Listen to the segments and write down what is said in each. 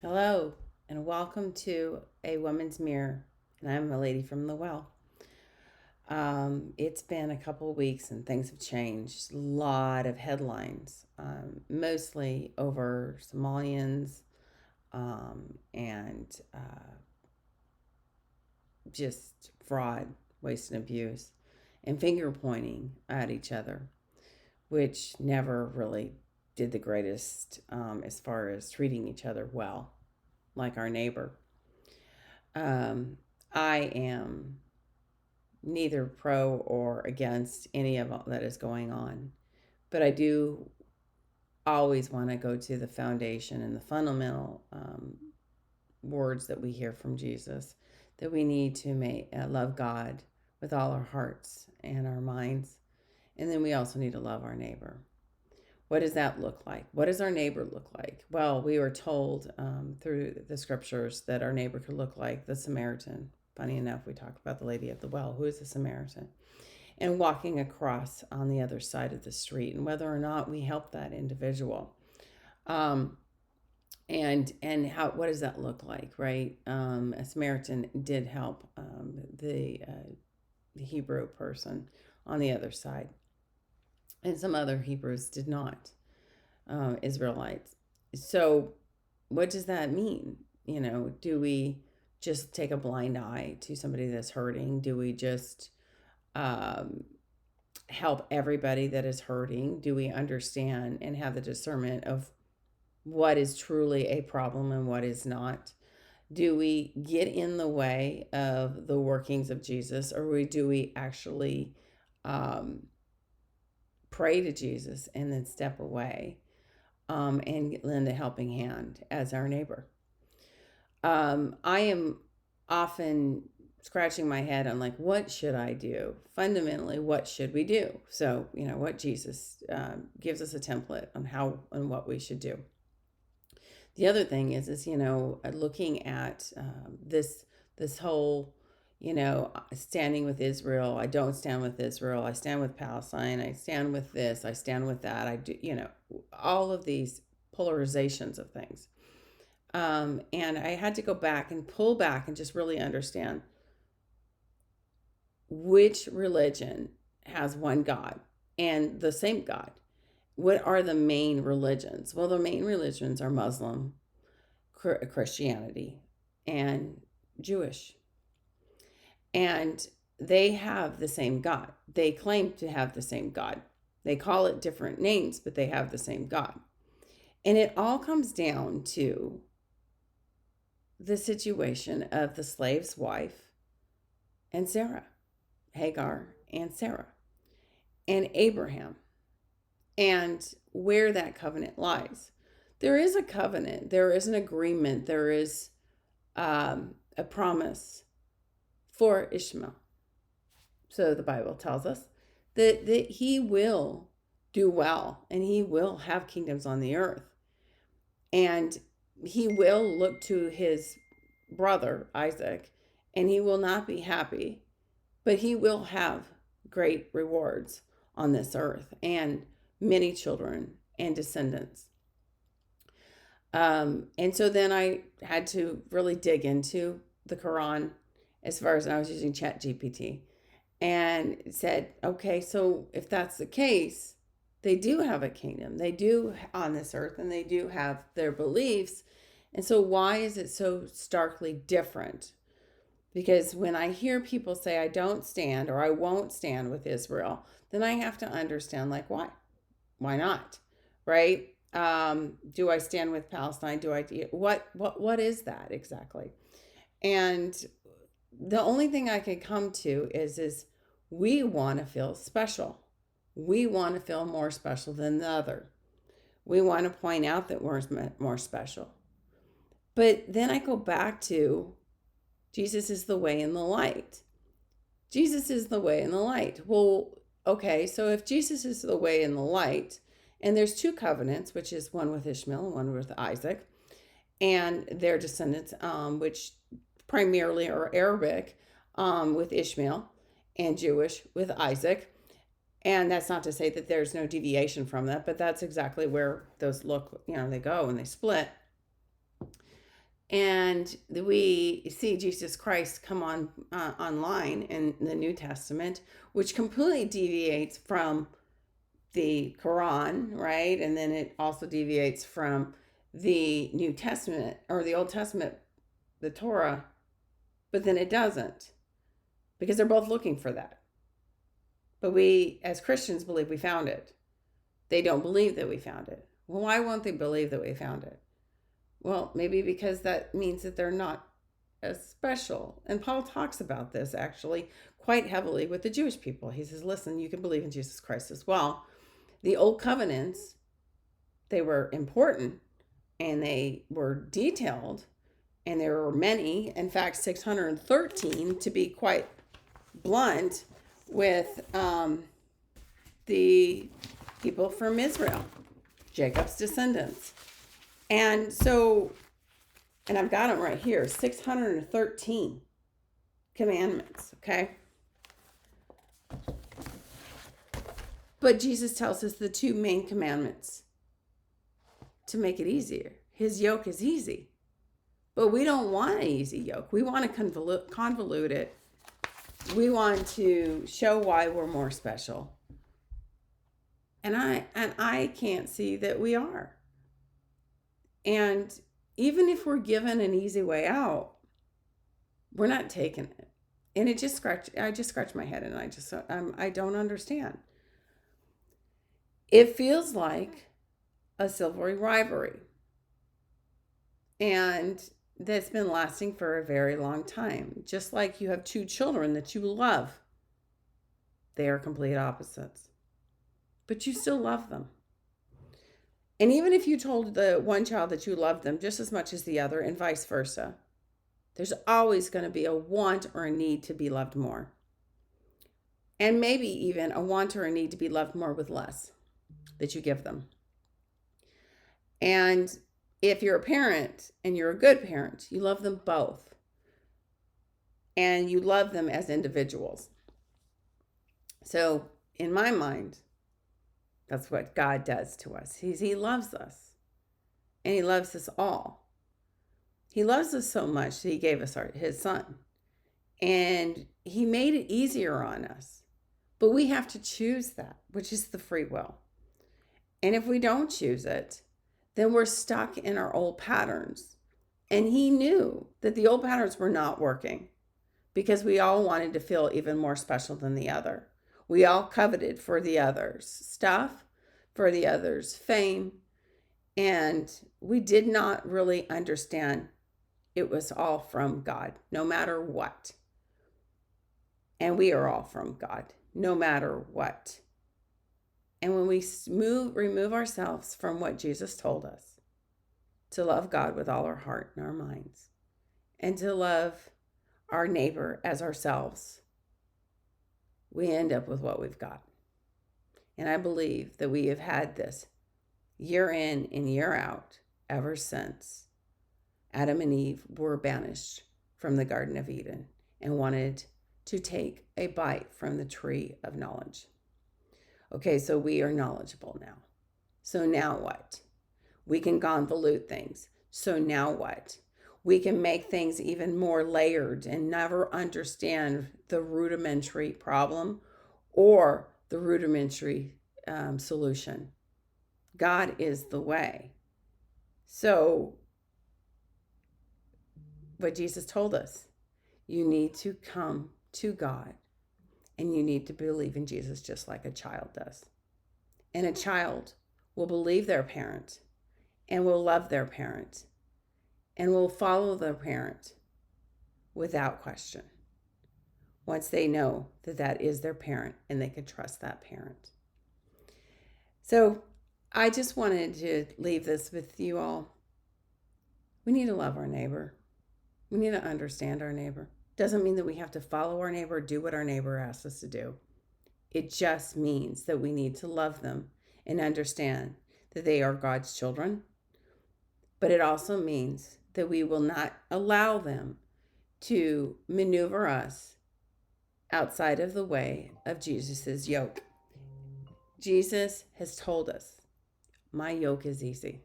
Hello, and welcome to A Woman's Mirror. And I'm a lady from the well. It's been a couple of weeks and things have changed. A lot of headlines, mostly over Somalians and just fraud, waste, and abuse, and finger pointing at each other, which never really did the greatest as far as treating each other well, like our neighbor. Um, I am neither pro or against any of all that is going on, but I do always want to go to the foundation and the fundamental words that we hear from Jesus, that we need to love God with all our hearts and our minds, and then we also need to love our neighbor. What does that look like? What does our neighbor look like? Well, we were told through the scriptures that our neighbor could look like the Samaritan. Funny enough, we talk about the lady at the well, who is the Samaritan, and walking across on the other side of the street, and whether or not we help that individual. Um, and how what does that look like, right? A Samaritan did help the Hebrew person on the other side, and some other Hebrews did not, Israelites. So, what does that mean? Do we just take a blind eye to somebody that's hurting? Do we just um, help everybody that is hurting? Do we understand and have the discernment of what is truly a problem and what is not? Do we get in the way of the workings of Jesus, or do we actually um, pray to Jesus and then step away and lend a helping hand as our neighbor? I am often scratching my head on, like, what should I do? Fundamentally, what should we do? So, what Jesus gives us a template on how and what we should do. The other thing is looking at this whole, standing with Israel. I don't stand with Israel. I stand with Palestine. I stand with this. I stand with that. I do, all of these polarizations of things. And I had to go back and pull back and just really understand which religion has one God and the same God. What are the main religions? Well, the main religions are Muslim, Christianity, and Jewish. And they have the same God. They claim to have the same God. They call it different names, but they have the same God. And it all comes down to the situation of the slave's wife and Sarah, Hagar and Sarah, and Abraham, and where that covenant lies. There is a covenant, there is an agreement, there is a promise for Ishmael. So the Bible tells us that he will do well and he will have kingdoms on the earth. And he will look to his brother, Isaac, and he will not be happy, but he will have great rewards on this earth and many children and descendants. And so then I had to really dig into the Quran, as far as I was using Chat GPT, and said, okay, so if that's the case, they do have a kingdom, they do on this earth, and they do have their beliefs. And so why is it so starkly different? Because when I hear people say, I don't stand or I won't stand with Israel, then I have to understand, like, why? Why not? Right? Do I stand with Palestine? What is that exactly? And the only thing I can come to is we want to feel special. We want to feel more special than the other. We want to point out that we're more special. But then I go back to Jesus is the way and the light. Jesus is the way and the light. Well, okay, so if Jesus is the way and the light, and there's two covenants, which is one with Ishmael and one with Isaac, and their descendants, which primarily are Arabic, with Ishmael, and Jewish with Isaac. And that's not to say that there's no deviation from that, but that's exactly where those look, they go and they split. And we see Jesus Christ come on online in the New Testament, which completely deviates from the Quran, right? And then it also deviates from the New Testament or the Old Testament, the Torah, but then it doesn't, because they're both looking for that. But we, as Christians, believe we found it. They don't believe that we found it. Well, why won't they believe that we found it? Well, maybe because that means that they're not as special. And Paul talks about this actually quite heavily with the Jewish people. He says, listen, you can believe in Jesus Christ as well. The old covenants, they were important and they were detailed, and there were many, in fact, 613 to be quite blunt, with the people from Israel, Jacob's descendants. And so, and I've got them right here, 613 commandments, okay? But Jesus tells us the two main commandments to make it easier. His yoke is easy. But we don't want an easy yoke. We want to convolute it. We want to show why we're more special. And I can't see that we are. And even if we're given an easy way out, we're not taking it. And I just scratch my head, and I don't understand. It feels like a silvery rivalry. And that's been lasting for a very long time. Just like you have two children that you love. They are complete opposites. But you still love them. And even if you told the one child that you love them just as much as the other, and vice versa, there's always going to be a want or a need to be loved more. And maybe even a want or a need to be loved more with less that you give them. And if you're a parent and you're a good parent, you love them both. And you love them as individuals. So in my mind, that's what God does to us. He loves us. And he loves us all. He loves us so much that he gave us his son. And he made it easier on us. But we have to choose that, which is the free will. And if we don't choose it, then we're stuck in our old patterns. And he knew that the old patterns were not working because we all wanted to feel even more special than the other. We all coveted for the other's stuff, for the other's fame, and we did not really understand it was all from God, no matter what. And we are all from God, no matter what. And when we remove ourselves from what Jesus told us, to love God with all our heart and our minds, and to love our neighbor as ourselves, we end up with what we've got. And I believe that we have had this year in and year out ever since Adam and Eve were banished from the Garden of Eden and wanted to take a bite from the tree of knowledge. Okay, so we are knowledgeable now. So now what? We can convolute things. So now what? We can make things even more layered and never understand the rudimentary problem or the rudimentary solution. God is the way. So, what Jesus told us, you need to come to God and you need to believe in Jesus just like a child does. And a child will believe their parent and will love their parent and will follow their parent without question once they know that that is their parent and they can trust that parent. So I just wanted to leave this with you all. We need to love our neighbor. We need to understand our neighbor. Doesn't mean that we have to follow our neighbor, do what our neighbor asks us to do. It just means that we need to love them and understand that they are God's children. But it also means that we will not allow them to maneuver us outside of the way of Jesus's yoke. Jesus has told us, my yoke is easy.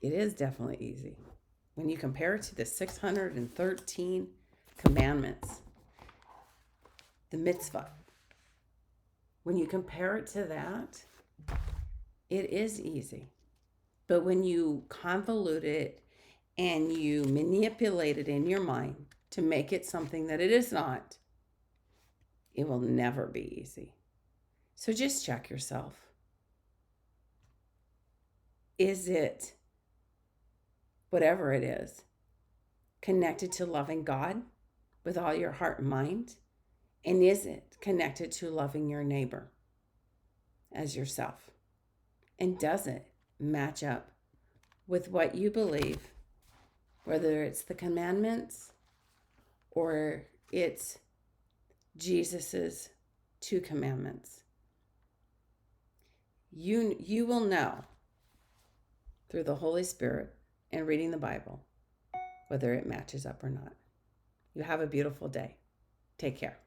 It is definitely easy. when you compare it to the 613 commandments, the mitzvah, when you compare it to that, it is easy. But when you convolute it and you manipulate it in your mind to make it something that it is not, it will never be easy. So just check yourself. Is it, whatever it is, connected to loving God with all your heart and mind? And is it connected to loving your neighbor as yourself? And does it match up with what you believe, whether it's the commandments or it's Jesus's 2 commandments? You will know through the Holy Spirit and reading the Bible whether it matches up or not. You have a beautiful day. Take care.